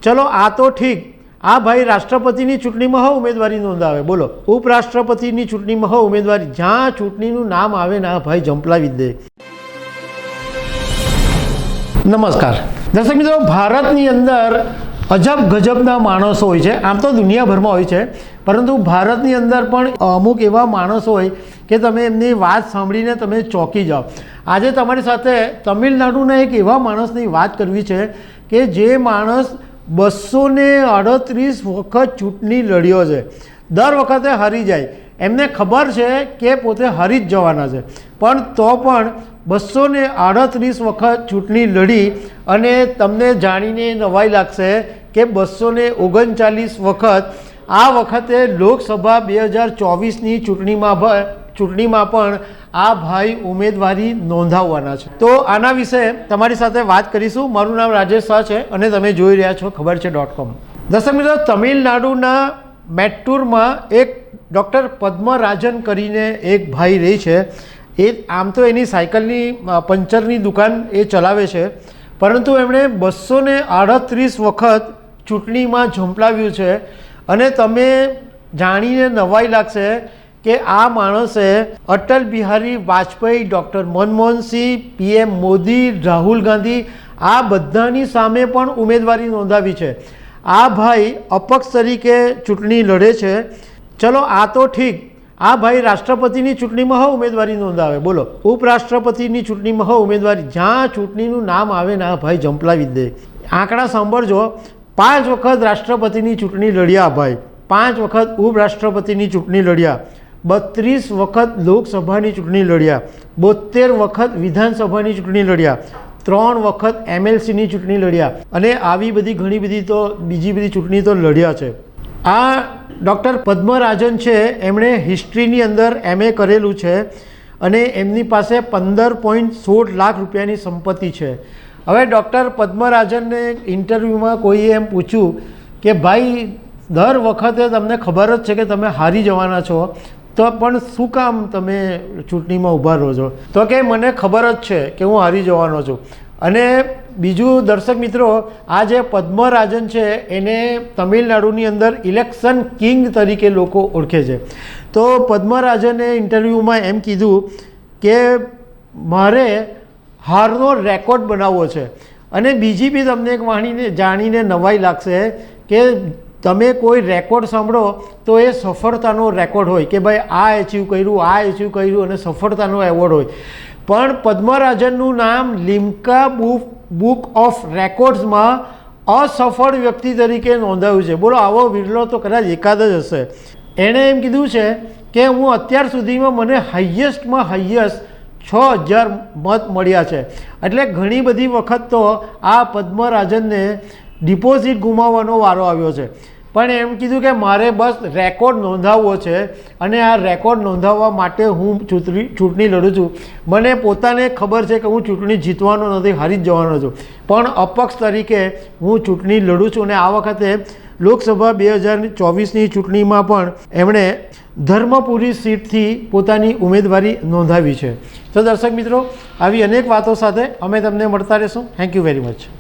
ચલો આ તો ઠીક, આ ભાઈ રાષ્ટ્રપતિની ચૂંટણીમાં હો ઉમેદવારી નોંધાવે, બોલો ઉપરાષ્ટ્રપતિની ચૂંટણીમાં હો ઉમેદવારી, જ્યાં ચૂંટણીનું નામ આવે ને આ ભાઈ જંપલાવી દે। નમસ્કાર દર્શક મિત્રો, ભારતની અંદર અજબ ગજબના માણસો હોય છે, આમ તો દુનિયાભરમાં હોય છે, પરંતુ ભારતની અંદર પણ અમુક એવા માણસો હોય કે તમે એમની વાત સાંભળીને તમે ચોંકી જાઓ। આજે તમારી સાથે તમિલનાડુના એક એવા માણસની વાત કરવી છે કે જે માણસ 238 વખત ચૂંટણી લડ્યો છે, દર વખતે હારી જાય, એમને ખબર છે કે પોતે હારી જ જવાના છે, પણ તો પણ 238 વખત ચૂંટણી લડી અને તમને જાણીને નવાઈ લાગશે કે 239 વખત આ વખતે લોકસભા 2024ની ચૂંટણીમાં પણ આ ભાઈ ઉમેદવારી નોંધાવવાના છે। તો આના વિશે તમારી સાથે વાત કરીશું। મારું નામ રાજેશ શાહ છે અને તમે જોઈ રહ્યા છો ખબર છે .com। દર્શક મિત્રો, તમિલનાડુના મેટ્ટુરમાં એક ડૉક્ટર પદ્મરાજન કરીને એક ભાઈ રહે છે। એ આમ તો એની સાયકલની પંચરની દુકાન એ ચલાવે છે, પરંતુ એમણે 238 વખત ચૂંટણીમાં ઝંપલાવ્યું છે અને તમે જાણીને નવાઈ લાગશે કે આ માણસે અટલ બિહારી વાજપેયી, ડૉક્ટર મનમોહન સિંહ, PM મોદી, રાહુલ ગાંધી આ બધાની સામે પણ ઉમેદવારી નોંધાવી છે। આ ભાઈ અપક્ષ તરીકે ચૂંટણી લડે છે। ચલો આ તો ઠીક, આ ભાઈ રાષ્ટ્રપતિની ચૂંટણીમાં હો ઉમેદવારી નોંધાવે, બોલો ઉપરાષ્ટ્રપતિની ચૂંટણીમાં હો ઉમેદવારી, જ્યાં ચૂંટણીનું નામ આવે ને આ ભાઈ જંપલાવી દે। આંકડા સાંભળજો, 5 વખત રાષ્ટ્રપતિની ચૂંટણી લડ્યા ભાઈ, 5 વખત ઉપરાષ્ટ્રપતિની ચૂંટણી લડ્યા, 32 વખત લોકસભાની ચૂંટણી લડ્યા, 72 વખત વિધાનસભાની ચૂંટણી લડ્યા, 3 વખત MLCની ચૂંટણી લડ્યા અને આવી બધી ઘણી બધી તો બીજી બધી ચૂંટણી તો લડ્યા છે। આ ડૉક્ટર પદ્મરાજન છે, એમણે હિસ્ટ્રીની અંદર MA કરેલું છે અને એમની પાસે 15.16 લાખ રૂપિયાની સંપત્તિ છે। હવે ડૉક્ટર પદ્મરાજનને ઇન્ટરવ્યૂમાં કોઈએ એમ પૂછ્યું કે ભાઈ દર વખતે તમને ખબર જ છે કે તમે હારી જવાના છો, તો પણ શું કામ તમે ચૂંટણીમાં ઊભા રહો છો? તો કે મને ખબર જ છે કે હું હારી જવાનો છું। અને બીજું દર્શક મિત્રો, આ જે પદ્મરાજન છે એને તમિલનાડુની અંદર ઇલેક્શન કિંગ તરીકે લોકો ઓળખે છે। તો પદ્મરાજને ઇન્ટરવ્યૂમાં એમ કીધું કે મારે હારનો રેકોર્ડ બનાવવો છે। અને બીજી બી તમને એક વાણીને જાણીને નવાઈ લાગશે કે તમે કોઈ રેકોર્ડ સાંભળો તો એ સફળતાનો રેકોર્ડ હોય કે ભાઈ આ એચીવ કર્યું, આ એચીવ કર્યું અને સફળતાનો એવોર્ડ હોય, પણ પદ્મરાજનનું નામ લિમ્કા બુક ઓફ રેકોર્ડ્સમાં અસફળ વ્યક્તિ તરીકે નોંધાયું છે। બોલો આવો વિરલો તો કદાચ એકાદ જ હશે। એણે એમ કીધું છે કે હું અત્યાર સુધીમાં મને હાઈએસ્ટમાં હાઈએસ્ટ 6000 મત મળ્યા છે, એટલે ઘણી બધી વખત તો આ પદ્મરાજનને ડિપોઝિટ ગુમાવવાનો વારો આવ્યો છે, પણ એમ કીધું કે મારે બસ રેકોર્ડ નોંધાવવો છે અને આ રેકોર્ડ નોંધાવવા માટે હું ચૂંટણી લડું છું। મને પોતાને ખબર છે કે હું ચૂંટણી જીતવાનો નથી, હારી જ જવાનો છું, પણ અપક્ષ તરીકે હું ચૂંટણી લડું છું। અને આ વખતે લોકસભા 2024ની ચૂંટણીમાં પણ એમણે ધર્મપુરી સીટથી પોતાની ઉમેદવારી નોંધાવી છે। તો દર્શક મિત્રો, આવી અનેક વાતો સાથે અમે તમને મળતા રહીશું। Thank you very much.